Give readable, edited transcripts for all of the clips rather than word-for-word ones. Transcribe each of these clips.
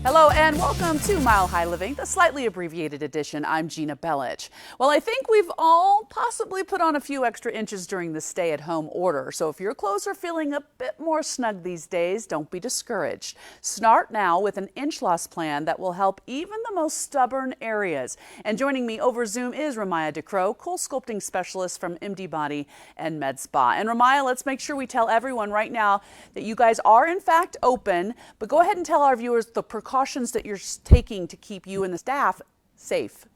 Hello and welcome to Mile High Living, the slightly abbreviated edition. I'm Gina Bellich. Well, I think we've all possibly put on a few extra inches during the stay-at-home order. So if your clothes are feeling a bit more snug these days, don't be discouraged. Start now with an inch loss plan that will help even the most stubborn areas. And joining me over Zoom is Ramaya DeCrow, CoolSculpting specialist from MD Body and Med Spa. And Ramaya, let's make sure we tell everyone right now that you guys are in fact open, but go ahead and tell our viewers the precautions that you're taking to keep you and the staff safe.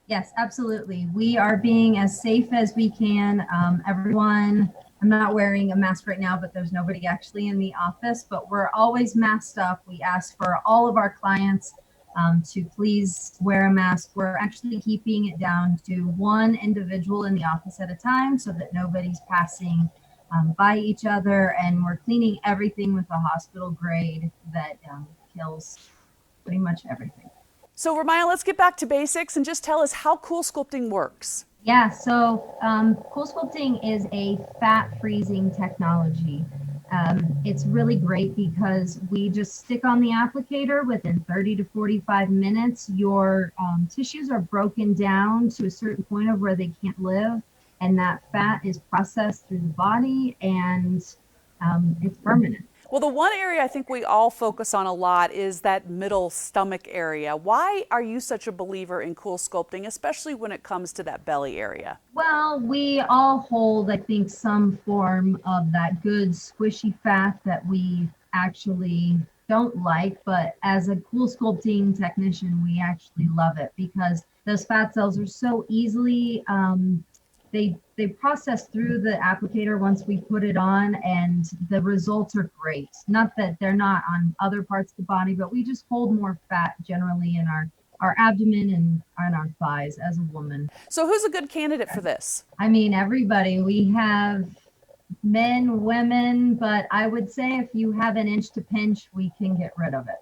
Yes, absolutely. We are being as safe as we can. Everyone, I'm not wearing a mask right now, but there's nobody actually in the office, but we're always masked up. We ask for all of our clients to please wear a mask. We're actually keeping it down to one individual in the office at a time so that nobody's passing by each other, and we're cleaning everything with a hospital grade that kills pretty much everything. So Ramaya, let's get back to basics and just tell us how CoolSculpting works. Yeah, so CoolSculpting is a fat freezing technology. It's really great because we just stick on the applicator. Within 30 to 45 minutes, your tissues are broken down to a certain point of where they can't live, and that fat is processed through the body, and it's permanent. Well, the one area I think we all focus on a lot is that middle stomach area. Why are you such a believer in CoolSculpting, especially when it comes to that belly area? Well, we all hold, I think, some form of that good squishy fat that we actually don't like, but as a CoolSculpting technician, we actually love it because those fat cells are so easily they process through the applicator once we put it on, and the results are great. Not that they're not on other parts of the body, but we just hold more fat generally in our abdomen and on our thighs as a woman. So who's a good candidate for this? I mean, everybody. We have men, women, but I would say if you have an inch to pinch, we can get rid of it.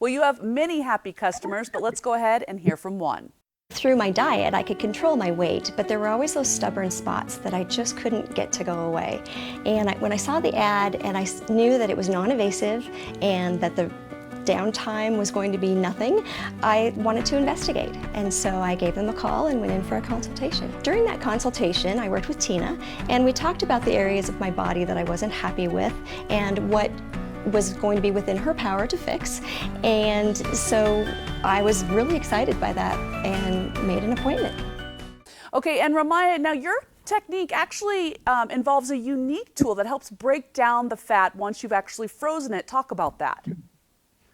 Well, you have many happy customers, but let's go ahead and hear from one. Through my diet, I could control my weight, but there were always those stubborn spots that I just couldn't get to go away. And when I saw the ad and I knew that it was non-invasive and that the downtime was going to be nothing, I wanted to investigate. And so I gave them a call and went in for a consultation. During that consultation, I worked with Tina, and we talked about the areas of my body that I wasn't happy with and what was going to be within her power to fix. And so I was really excited by that and made an appointment. Okay, and Ramaya, now your technique actually involves a unique tool that helps break down the fat once you've actually frozen it. Talk about that.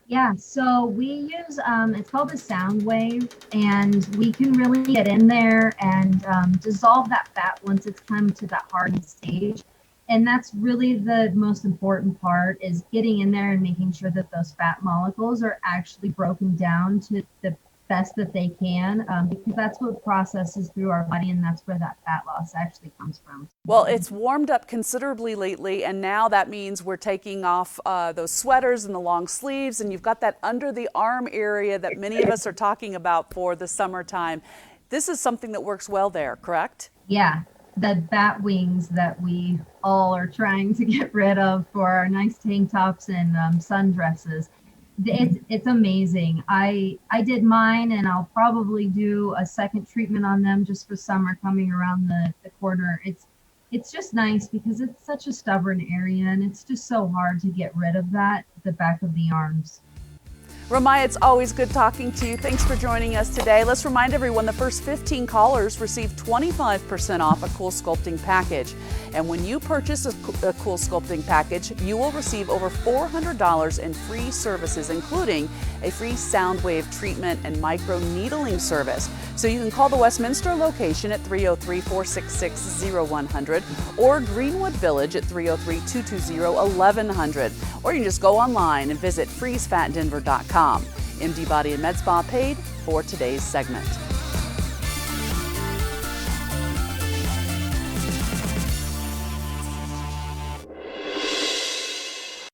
Yeah, so we use, it's called a sound wave, and we can really get in there and dissolve that fat once it's come to that hardened stage. And that's really the most important part, is getting in there and making sure that those fat molecules are actually broken down to the best that they can, because that's what processes through our body, and that's where that fat loss actually comes from. Well, it's warmed up considerably lately, and now that means we're taking off those sweaters and the long sleeves, and you've got that under the arm area that many of us are talking about for the summertime. This is something that works well there, correct? Yeah. The bat wings that we all are trying to get rid of for our nice tank tops and sundresses. It's amazing. I did mine, and I'll probably do a second treatment on them just for summer coming around the corner. It's just nice because it's such a stubborn area, and it's just so hard to get rid of that, the back of the arms. Ramaya, it's always good talking to you. Thanks for joining us today. Let's remind everyone the first 15 callers receive 25% off a CoolSculpting package. And when you purchase a CoolSculpting package, you will receive over $400 in free services, including a free sound wave treatment and micro needling service. So you can call the Westminster location at 303-466-0100 or Greenwood Village at 303-220-1100. Or you can just go online and visit freezefatdenver.com. MD Body and Med Spa paid for today's segment.